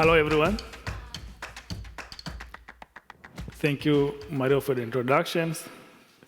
Hello, everyone. Thank you, Mario, for the introductions.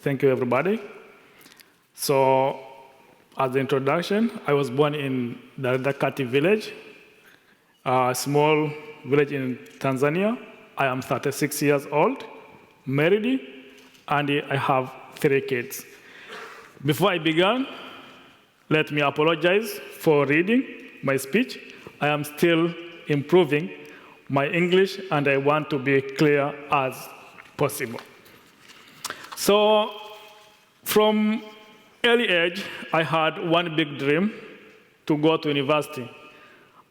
Thank you, everybody. So, as the introduction, I was born in Daradakati village, a small village in Tanzania. I am 36 years old, married, and I have 3 kids. Before I begin, let me apologize for reading my speech. I am still improving my English, and I want to be clear as possible. So, from early age, I had one big dream to go to university.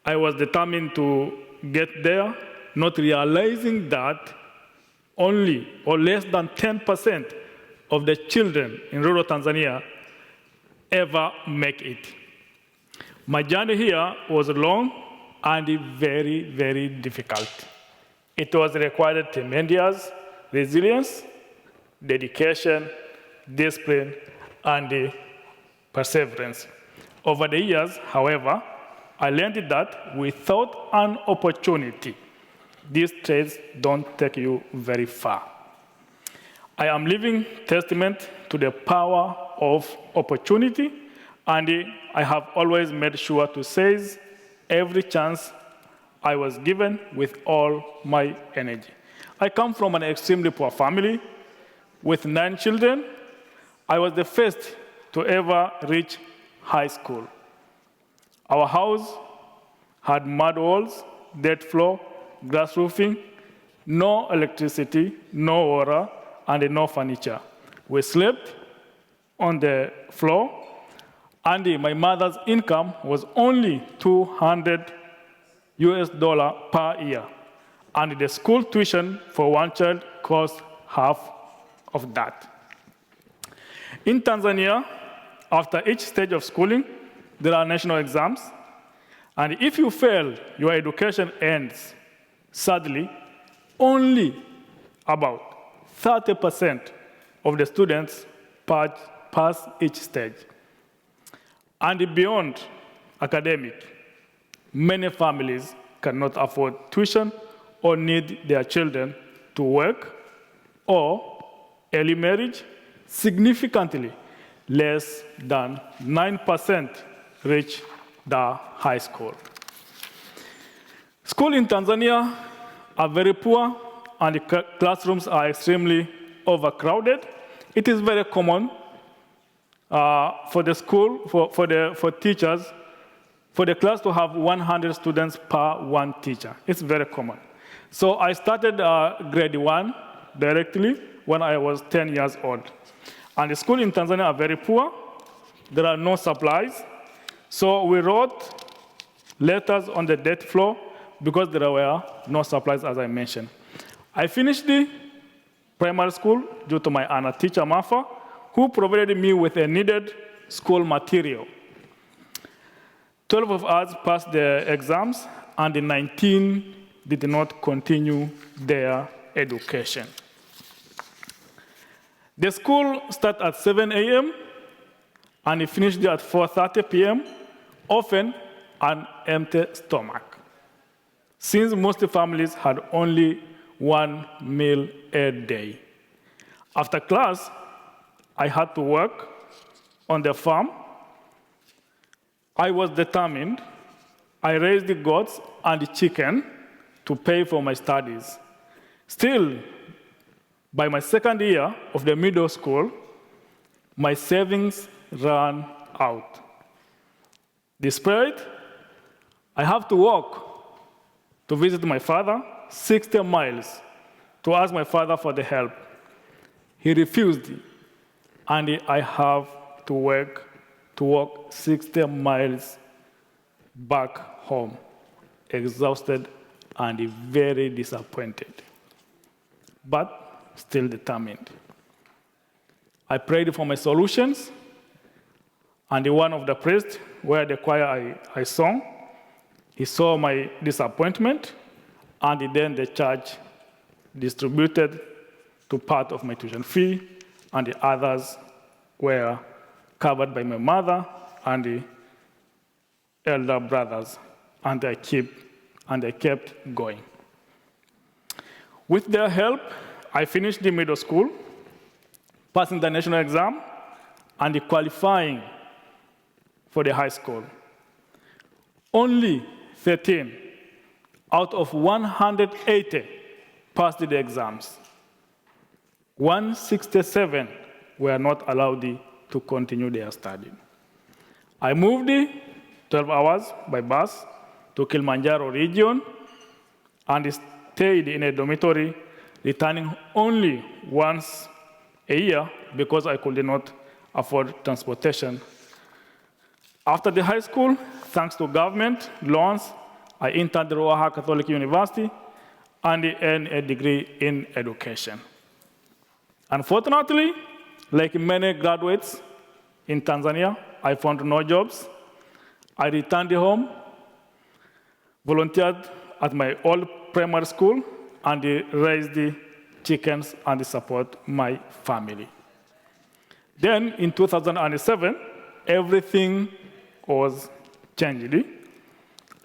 I was determined to get there, not realizing that only or less than 10% of the children in rural Tanzania ever make it. My journey here was long and very, very difficult. It was required tremendous resilience, dedication, discipline, and perseverance. Over the years, however, I learned that without an opportunity, these traits don't take you very far. I am living testament to the power of opportunity, and I have always made sure to seize every chance I was given with all my energy. I come from an extremely poor family with 9 children. I was the first to ever reach high school. Our house had mud walls, dirt floor, glass roofing, no electricity, no water, and no furniture. We slept on the floor, and my mother's income was only $200 per year, and the school tuition for one child cost half of that. In Tanzania, after each stage of schooling, there are national exams, and if you fail, your education ends. Sadly, only about 30% of the students pass each stage. And beyond academic, many families cannot afford tuition or need their children to work, or early marriage. Significantly less than 9% reach the high school. Schools in Tanzania are very poor, and the classrooms are extremely overcrowded. It is very common for the school, for teachers, for the class to have 100 students per 1 teacher. It's very common. So I started grade 1 directly when I was 10 years old. And the schools in Tanzania are very poor. There are no supplies. So we wrote letters on the dirt floor because there were no supplies, as I mentioned. I finished the primary school due to my Anna teacher, Marfa, who provided me with a needed school material. 12 of us passed the exams, and the 19 did not continue their education. The school started at 7 a.m. and it finished at 4:30 p.m., often an empty stomach, since most families had only 1 meal a day. After class, I had to work on the farm. I was determined. I raised the goats and the chicken to pay for my studies. Still, by my second year of the middle school, my savings ran out. Despite, I have to walk to visit my father 60 miles to ask my father for the help. He refused, and I have to walk 60 miles back home, exhausted and very disappointed, but still determined. I prayed for my solutions, and one of the priests where the choir I sang, he saw my disappointment, and then the church distributed to part of my tuition fee, and the others were covered by my mother and the elder brothers, and and I kept going. With their help, I finished the middle school, passing the national exam, and qualifying for the high school. Only 13 out of 180 passed the exams. 167 were not allowed to continue their study. I moved 12 hours by bus to Kilimanjaro region and stayed in a dormitory, returning only once a year because I could not afford transportation. After the high school, thanks to government loans, I entered Ruaha Catholic University and earned a degree in education. Unfortunately, like many graduates in Tanzania, I found no jobs. I returned home, volunteered at my old primary school, and raised the chickens and support my family. Then in 2007, everything was changed.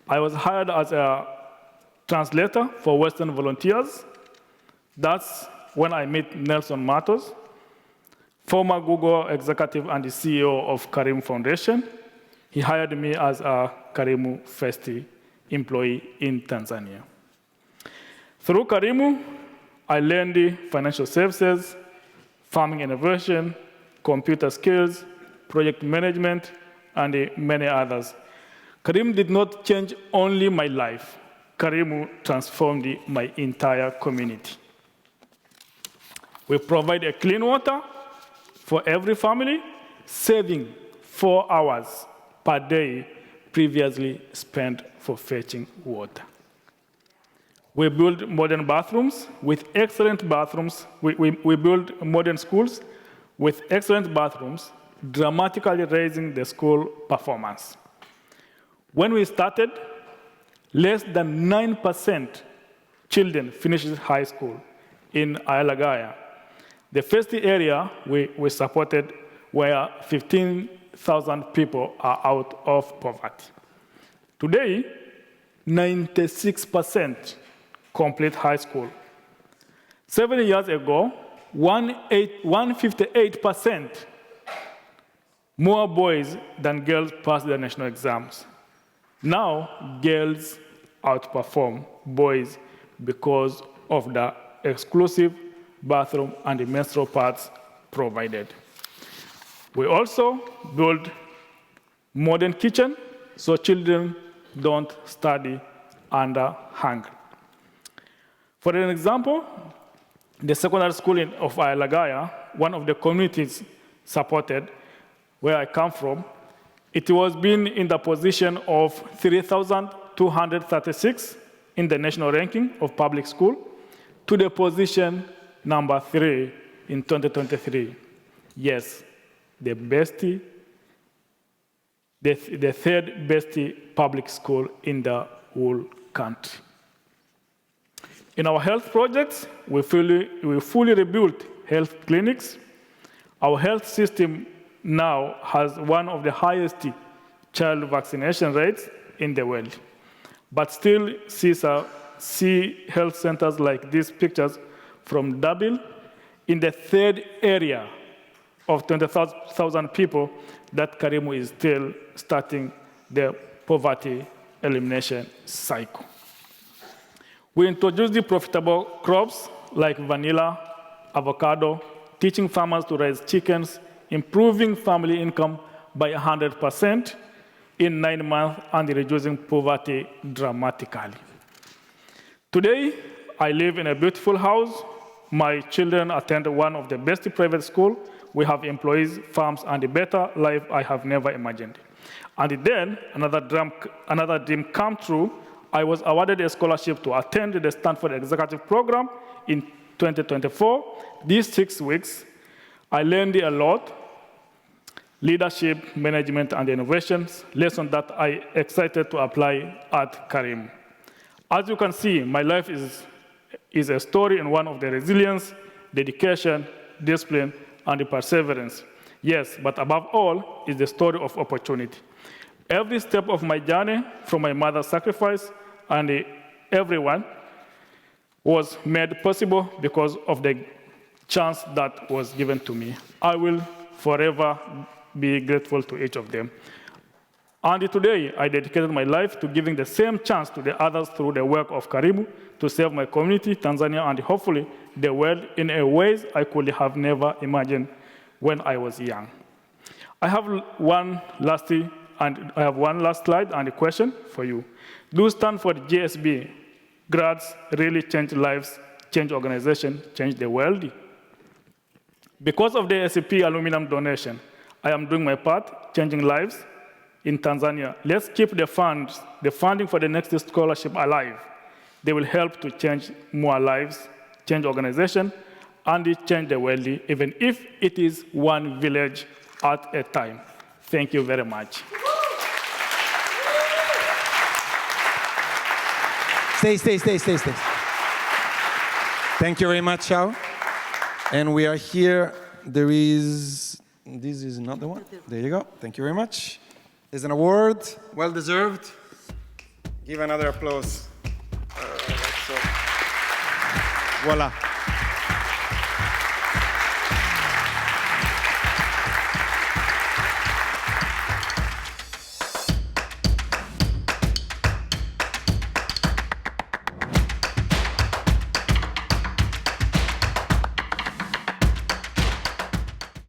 I was hired as a translator for Western volunteers. That's when I met Nelson Matos, former Google executive and the CEO of Karimu Foundation. He hired me as a Karimu first employee in Tanzania. Through Karimu, I learned financial services, farming innovation, computer skills, project management, and many others. Karimu did not change only my life. Karimu transformed my entire community. We provide a clean water for every family, saving 4 hours per day previously spent for fetching water. We build modern bathrooms with excellent bathrooms. We build modern schools with excellent bathrooms, dramatically raising the school performance. When we started, less than 9% children finished high school in Ayalagaya. The first area we supported where 15,000 people are out of poverty. Today, 96% complete high school. 7 years ago, 158% more boys than girls passed the national exams. Now, girls outperform boys because of the exclusive bathroom and the menstrual pads provided. We also build modern kitchen so children don't study under hunger. For an example, the secondary school of Ayalagaya, one of the communities supported where I come from, it was been in the position of 3,236 in the national ranking of public school to the position number 3 in 2023. Yes, the third best public school in the whole country. In our health projects, we fully rebuilt health clinics. Our health system now has one of the highest child vaccination rates in the world. But still see health centers like these pictures from Dabil in the third area of 20,000 people that Karimu is still starting the poverty elimination cycle. We introduced the profitable crops like vanilla, avocado, teaching farmers to raise chickens, improving family income by 100% in 9 months and reducing poverty dramatically. Today, I live in a beautiful house. My children attend one of the best private schools. We have employees, farms, and a better life I have never imagined. And then, another dream come true. I was awarded a scholarship to attend the Stanford Executive Program in 2024. These 6 weeks, I learned a lot, leadership, management, and innovations, lessons that I excited to apply at Karimu. As you can see, my life is a story in one of the resilience, dedication, discipline, and the perseverance. Yes, but above all, is the story of opportunity. Every step of my journey, from my mother's sacrifice and everyone was made possible because of the chance that was given to me. I will forever be grateful to each of them. And today, I dedicated my life to giving the same chance to the others through the work of Karimu to serve my community, Tanzania, and hopefully the world in a ways I could have never imagined when I was young. I have one last slide and a question for you. Do Stanford GSB grads really change lives, change organization, change the world? Because of the SEP aluminum donation, I am doing my part, changing lives in Tanzania. Let's keep the funding for the next scholarship alive. They will help to change more lives, change organization, and change the world, even if it is one village at a time. Thank you very much. Stay. Thank you very much, Shau. And we are here. This is not the one. There you go. Thank you very much. There's an award, well deserved. Give another applause. Voila.